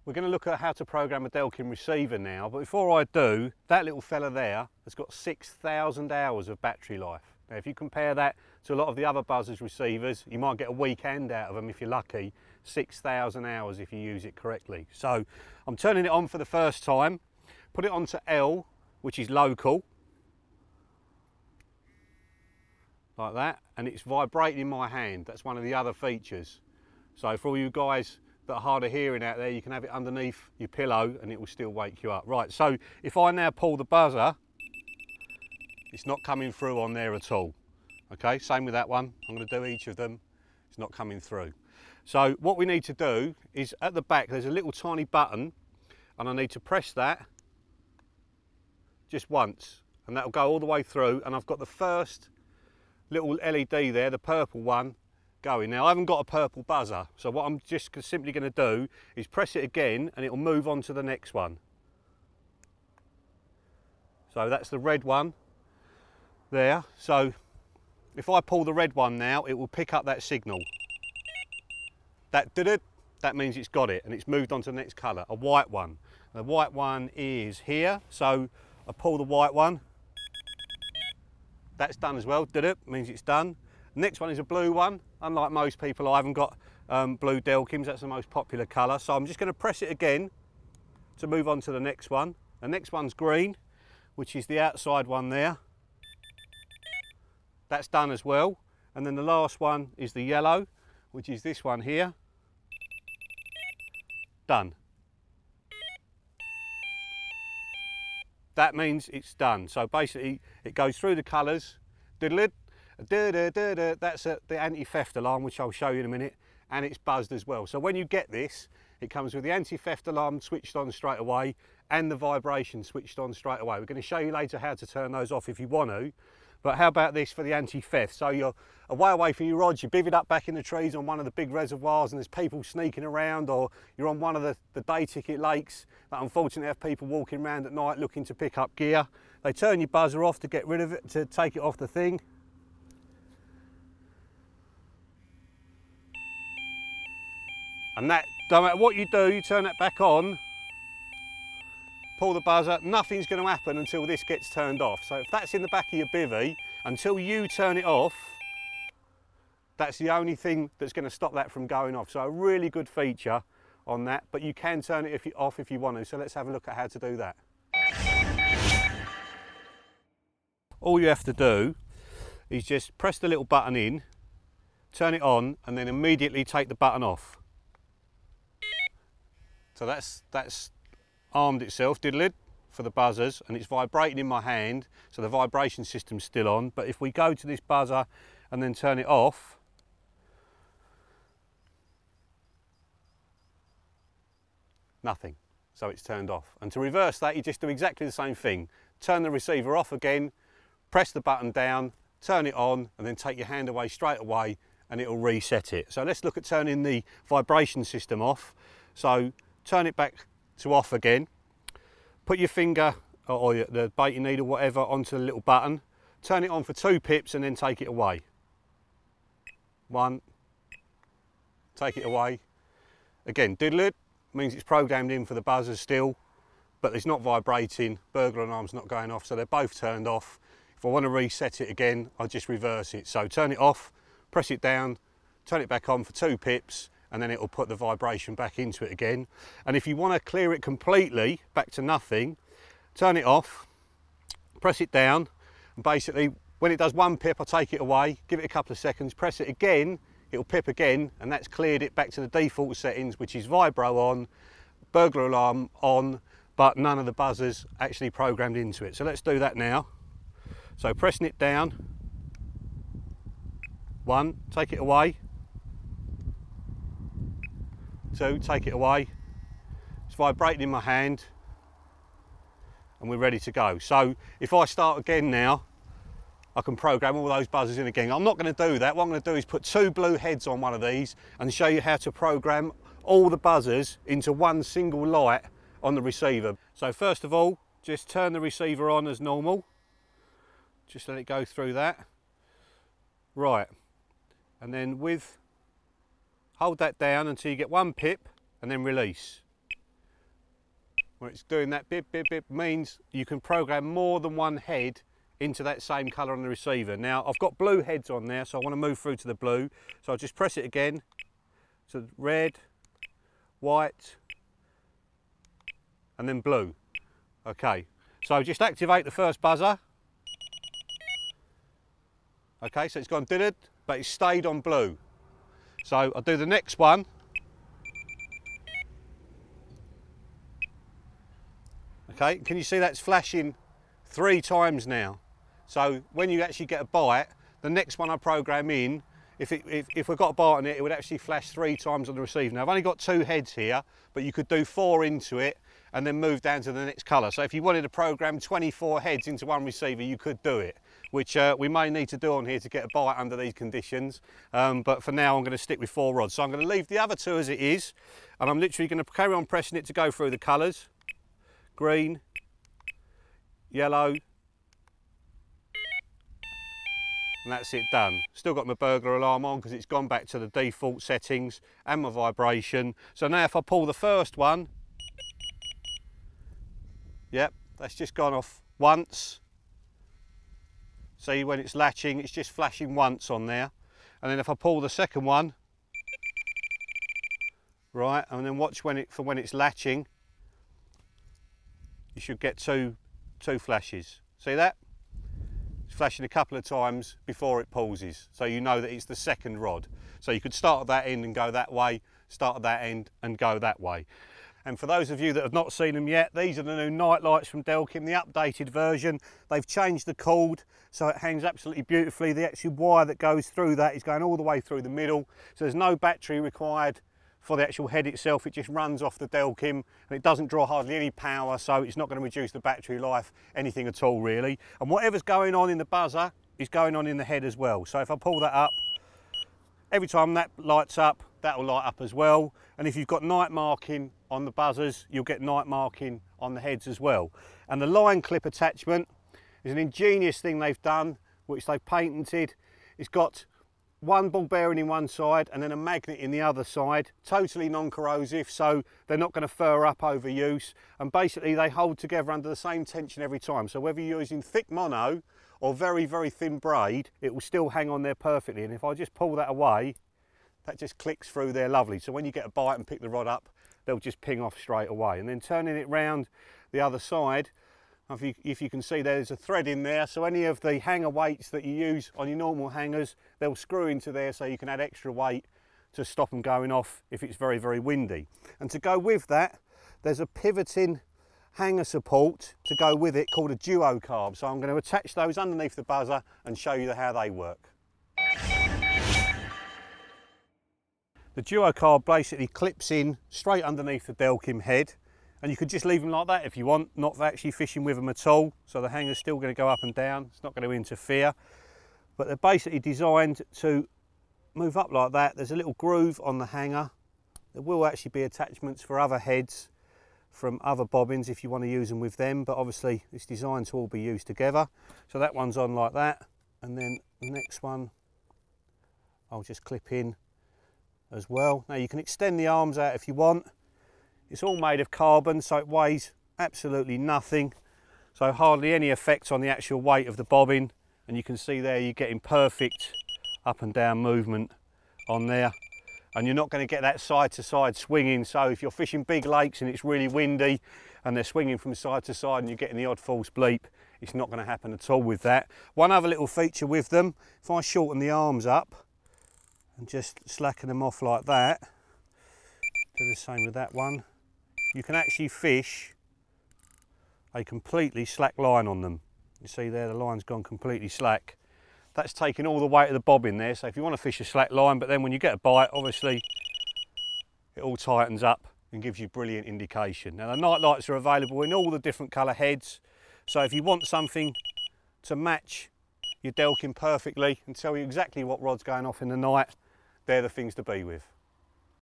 We're going to look at how to program a Delkim receiver now, but before I do, that little fella there has got 6,000 hours of battery life. Now if you compare that to a lot of the other buzzers receivers, you might get a weekend out of them if you're lucky. 6,000 hours if you use it correctly. So I'm turning it on for the first time, put it onto L, which is local, like that, and it's vibrating in my hand. That's one of the other features. So for all you guys that are hard of hearing out there, you can have it underneath your pillow and it will still wake you up. Right, so if I now pull the buzzer, it's not coming through on there at all. Okay, same with that one. I'm going to do each of them. It's not coming through. So what we need to do is at the back there's a little tiny button, and I need to press that just once, and that'll go all the way through, and I've got the first little LED there, the purple one, going. Now I haven't got a purple buzzer, so what I'm just simply going to do is press it again and it'll move on to the next one. So that's the red one there. So if I pull the red one now, it will pick up that signal. That did it. That means it's got it and it's moved on to the next colour, a white one. The white one is here, so I pull the white one. That's done as well, did it, means it's done. The next one is a blue one. Unlike most people, I haven't got blue Delkims, that's the most popular colour. So I'm just going to press it again to move on to the next one. The next one's green, which is the outside one there. That's done as well. And then the last one is the yellow, which is this one here. Done. That means it's done. So basically it goes through the colours, diddle-id, that's the anti-theft alarm, which I'll show you in a minute, and it's buzzed as well. So when you get this, it comes with the anti-theft alarm switched on straight away and the vibration switched on straight away. We're going to show you later how to turn those off if you want to, but how about this for the anti-theft? So you're away from your rods, you bivvied up back in the trees on one of the big reservoirs and there's people sneaking around, or you're on one of the day ticket lakes that unfortunately have people walking around at night looking to pick up gear. They turn your buzzer off to get rid of it, to take it off the thing. And that, no matter what you do, you turn that back on, pull the buzzer, nothing's going to happen until this gets turned off. So if that's in the back of your bivvy, until you turn it off, that's the only thing that's going to stop that from going off. So a really good feature on that, but you can turn it off if you want to. So let's have a look at how to do that. All you have to do is just press the little button in, turn it on, and then immediately take the button off. So that's armed itself, diddle-id, for the buzzers, and it's vibrating in my hand, so the vibration system's still on. But if we go to this buzzer and then turn it off, nothing, so it's turned off. And to reverse that, you just do exactly the same thing. Turn the receiver off again, press the button down, turn it on, and then take your hand away straight away and it'll reset it. So let's look at turning the vibration system off. So turn it back to off again, put your finger or the baiting needle, whatever, onto the little button, turn it on for 2 pips and then take it away. 1, take it away. Again, diddle-id, means it's programmed in for the buzzers still, but it's not vibrating, burglar alarm's not going off, so they're both turned off. If I want to reset it again, I'll just reverse it. So turn it off, press it down, turn it back on for 2 pips, and then it will put the vibration back into it again. And if you want to clear it completely, back to nothing, turn it off, press it down, and basically when it does 1 pip, I'll take it away, give it a couple of seconds, press it again, it'll pip again, and that's cleared it back to the default settings, which is vibro on, burglar alarm on, but none of the buzzers actually programmed into it. So let's do that now. So pressing it down, 1, take it away, 2, take it away. It's vibrating in my hand and we're ready to go. So if I start again now, I can program all those buzzers in again. I'm not going to do that. What I'm going to do is put 2 blue heads on one of these and show you how to program all the buzzers into one single light on the receiver. So first of all, just turn the receiver on as normal. Just let it go through that. Right, and then hold that down until you get 1 pip and then release. when it's doing that bip, bip, bip, means you can program more than one head into that same colour on the receiver. Now, I've got blue heads on there, so I want to move through to the blue. So I'll just press it again. So red, white, and then blue. Okay, so just activate the first buzzer. Okay, so it's gone did, but it's stayed on blue. So I'll do the next one. Okay, can you see that's flashing 3 times now? So when you actually get a bite, the next one I program in, if we've got a bite on it, it would actually flash 3 times on the receiver. Now I've only got 2 heads here, but you could do 4 into it and then move down to the next colour. So if you wanted to program 24 heads into one receiver, you could do it, which we may need to do on here to get a bite under these conditions. But for now, I'm going to stick with 4 rods. So I'm going to leave the other 2 as it is, and I'm literally going to carry on pressing it to go through the colours. Green, yellow, and that's it done. Still got my burglar alarm on because it's gone back to the default settings and my vibration. So now if I pull the first one, yep, that's just gone off once. See, when it's latching, it's just flashing once on there. And then if I pull the second one, right, and then watch when it's latching, you should get two flashes. See that? It's flashing a couple of times before it pauses, so you know that it's the second rod. So you could start at that end and go that way, start at that end and go that way. And for those of you that have not seen them yet, these are the new night lights from Delkim, the updated version. They've changed the cord so it hangs absolutely beautifully. The actual wire that goes through that is going all the way through the middle, so there's no battery required for the actual head itself. It just runs off the Delkim and it doesn't draw hardly any power, so it's not going to reduce the battery life anything at all really. And whatever's going on in the buzzer is going on in the head as well. So if I pull that up, every time that lights up, that will light up as well. And if you've got night marking on the buzzers, you'll get night marking on the heads as well. And the line clip attachment is an ingenious thing they've done, which they've patented. It's got one ball bearing in one side and then a magnet in the other side, totally non-corrosive, so they're not going to fur up over use, and basically they hold together under the same tension every time. So whether you're using thick mono or very, very thin braid, it will still hang on there perfectly. And if I just pull that away, that just clicks through there lovely. So when you get a bite and pick the rod up, they'll just ping off straight away. And then turning it round the other side, if you can see there's a thread in there, so any of the hanger weights that you use on your normal hangers, they'll screw into there so you can add extra weight to stop them going off if it's very, very windy. And to go with that, there's a pivoting hanger support to go with it called a duo carb. So I'm going to attach those underneath the buzzer and show you how they work. The duo carb basically clips in straight underneath the Delkim head, and you could just leave them like that if you want, not actually fishing with them at all. So the hanger's still going to go up and down, it's not going to interfere. But they're basically designed to move up like that. There's a little groove on the hanger. There will actually be attachments for other heads from other bobbins if you want to use them with them, but obviously it's designed to all be used together. So that one's on like that, and then the next one I'll just clip in as well. Now you can extend the arms out if you want. It's all made of carbon, so it weighs absolutely nothing, so hardly any effect on the actual weight of the bobbin. And you can see there you're getting perfect up and down movement on there, and you're not going to get that side to side swinging. So if you're fishing big lakes and it's really windy and they're swinging from side to side and you're getting the odd false bleep, it's not going to happen at all with that. One other little feature with them, if I shorten the arms up and just slacken them off like that, do the same with that one, you can actually fish a completely slack line on them. You see there, the line's gone completely slack. That's taking all the weight of the bobbin there, so if you want to fish a slack line, but then when you get a bite, obviously it all tightens up and gives you brilliant indication. Now the night lights are available in all the different colour heads, so if you want something to match your Delkim perfectly and tell you exactly what rod's going off in the night, they're the things to be with.